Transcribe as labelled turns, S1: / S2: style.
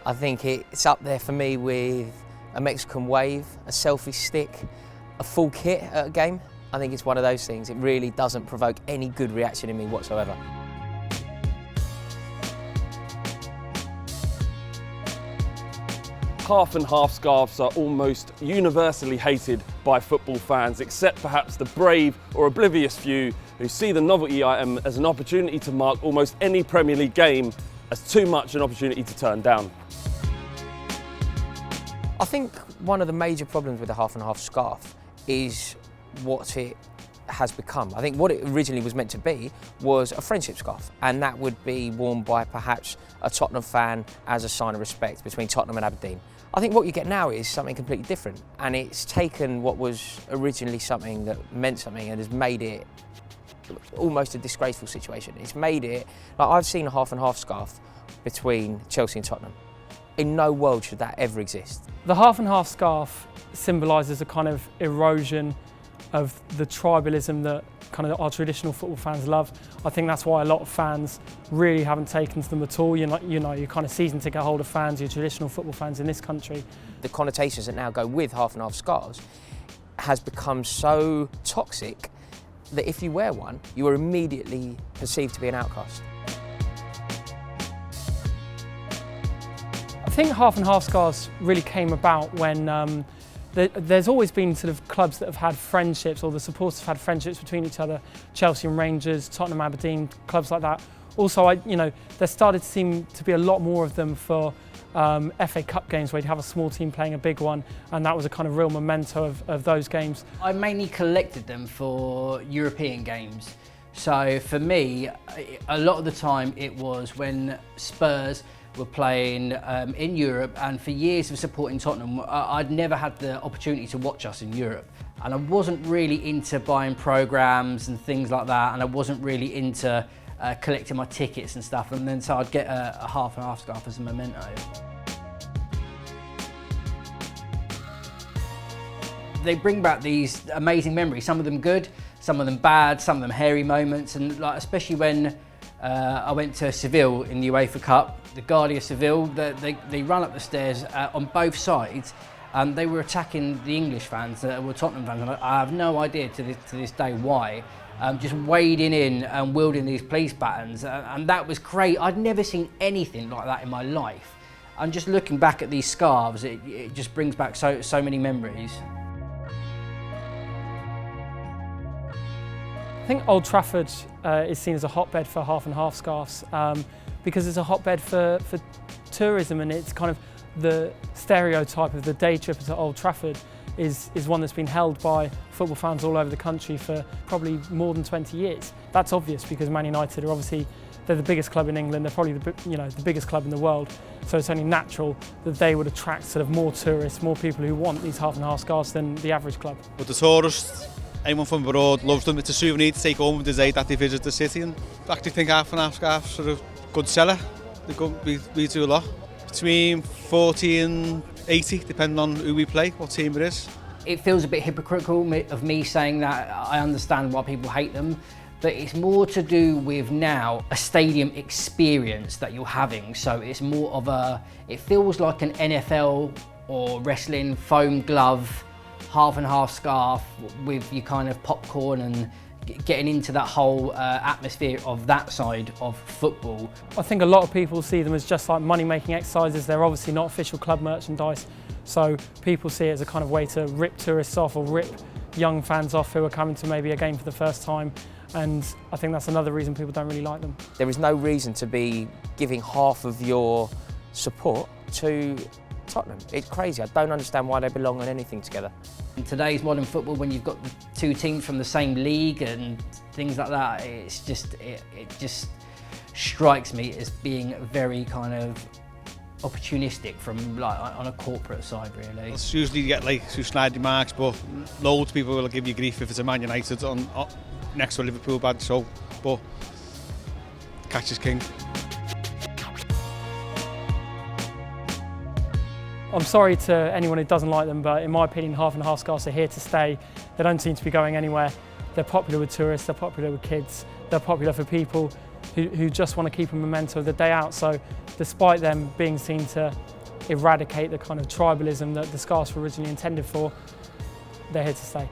S1: I think it's up there for me with a Mexican wave, a selfie stick, a full kit at a game. I think it's one of those things. It really doesn't provoke any good reaction in me whatsoever.
S2: Half and half scarves are almost universally hated by football fans, except perhaps the brave or oblivious few who see the novelty item as an opportunity to mark almost any Premier League game as too much an opportunity to turn down.
S1: I think one of the major problems with the half and half scarf is what it has become. I think what it originally was meant to be was a friendship scarf, and that would be worn by perhaps a Tottenham fan as a sign of respect between Tottenham and Aberdeen. I think what you get now is something completely different, and it's taken what was originally something that meant something and has made it almost a disgraceful situation. It's made it, like I've seen a half and half scarf between Chelsea and Tottenham. In no world should that ever exist.
S3: The half and half scarf symbolises a kind of erosion of the tribalism that kind of our traditional football fans love. I think that's why a lot of fans really haven't taken to them at all. You're kind of season ticket holder fans, your traditional football fans in this country.
S1: The connotations that now go with half and half scarves has become so toxic that if you wear one, you are immediately perceived to be an outcast.
S3: I think half and half scarves really came about when there's always been sort of clubs that have had friendships, or the supporters have had friendships between each other. Chelsea and Rangers, Tottenham, Aberdeen, clubs like that. Also, there started to seem to be a lot more of them for FA Cup games where you'd have a small team playing a big one, and that was a kind of real memento of those games.
S4: I mainly collected them for European games. So for me, a lot of the time it was when Spurs were playing in Europe, and for years of supporting Tottenham, I'd never had the opportunity to watch us in Europe. And I wasn't really into buying programmes and things like that, and I wasn't really into collecting my tickets and stuff, and then so I'd get a half and half scarf as a memento. They bring back these amazing memories, some of them good, some of them bad, some of them hairy moments, and like especially when I went to Seville in the UEFA Cup, the Guardia Seville, they run up the stairs on both sides, and they were attacking the English fans that were Tottenham fans, and I have no idea to this day why. Just wading in and wielding these police batons, and that was great. I'd never seen anything like that in my life. And just looking back at these scarves, it just brings back so many memories.
S3: I think Old Trafford is seen as a hotbed for half and half scarves because it's a hotbed for tourism, and it's kind of the stereotype of the day tripper to Old Trafford is one that's been held by football fans all over the country for probably more than 20 years. That's obvious because Man United are obviously, they're the biggest club in England, they're probably the biggest club in the world, so it's only natural that they would attract sort of more tourists, more people who want these half and half scarves than the average club.
S5: But the tourists, anyone from abroad loves them. It's a souvenir to take home with the day that they visit the city, and I actually think half and half scarves are a good seller. We do a lot. Between 40 and 80, depending on who we play, what team it is.
S4: It feels a bit hypocritical of me saying that I understand why people hate them, but it's more to do with now a stadium experience that you're having. So it's more of it feels like an NFL or wrestling foam glove, half and half scarf with your kind of popcorn and getting into that whole atmosphere of that side of football.
S3: I think a lot of people see them as just like money-making exercises. They're obviously not official club merchandise, so people see it as a kind of way to rip tourists off or rip young fans off who are coming to maybe a game for the first time, and I think that's another reason people don't really like them.
S1: There is no reason to be giving half of your support to Tottenham. It's crazy. I don't understand why they belong on anything together.
S4: In today's modern football, when you've got the two teams from the same league and things like that, it's just it just strikes me as being very kind of opportunistic from like on a corporate side, really.
S5: It's usually you get like two snide marks, but loads of people will give you grief if it's a Man United on next to a Liverpool badge. So, but catch is king.
S3: I'm sorry to anyone who doesn't like them, but in my opinion, half and half scarves are here to stay. They don't seem to be going anywhere. They're popular with tourists, they're popular with kids, they're popular for people who just want to keep a memento of the day out. So despite them being seen to eradicate the kind of tribalism that the scarves were originally intended for, they're here to stay.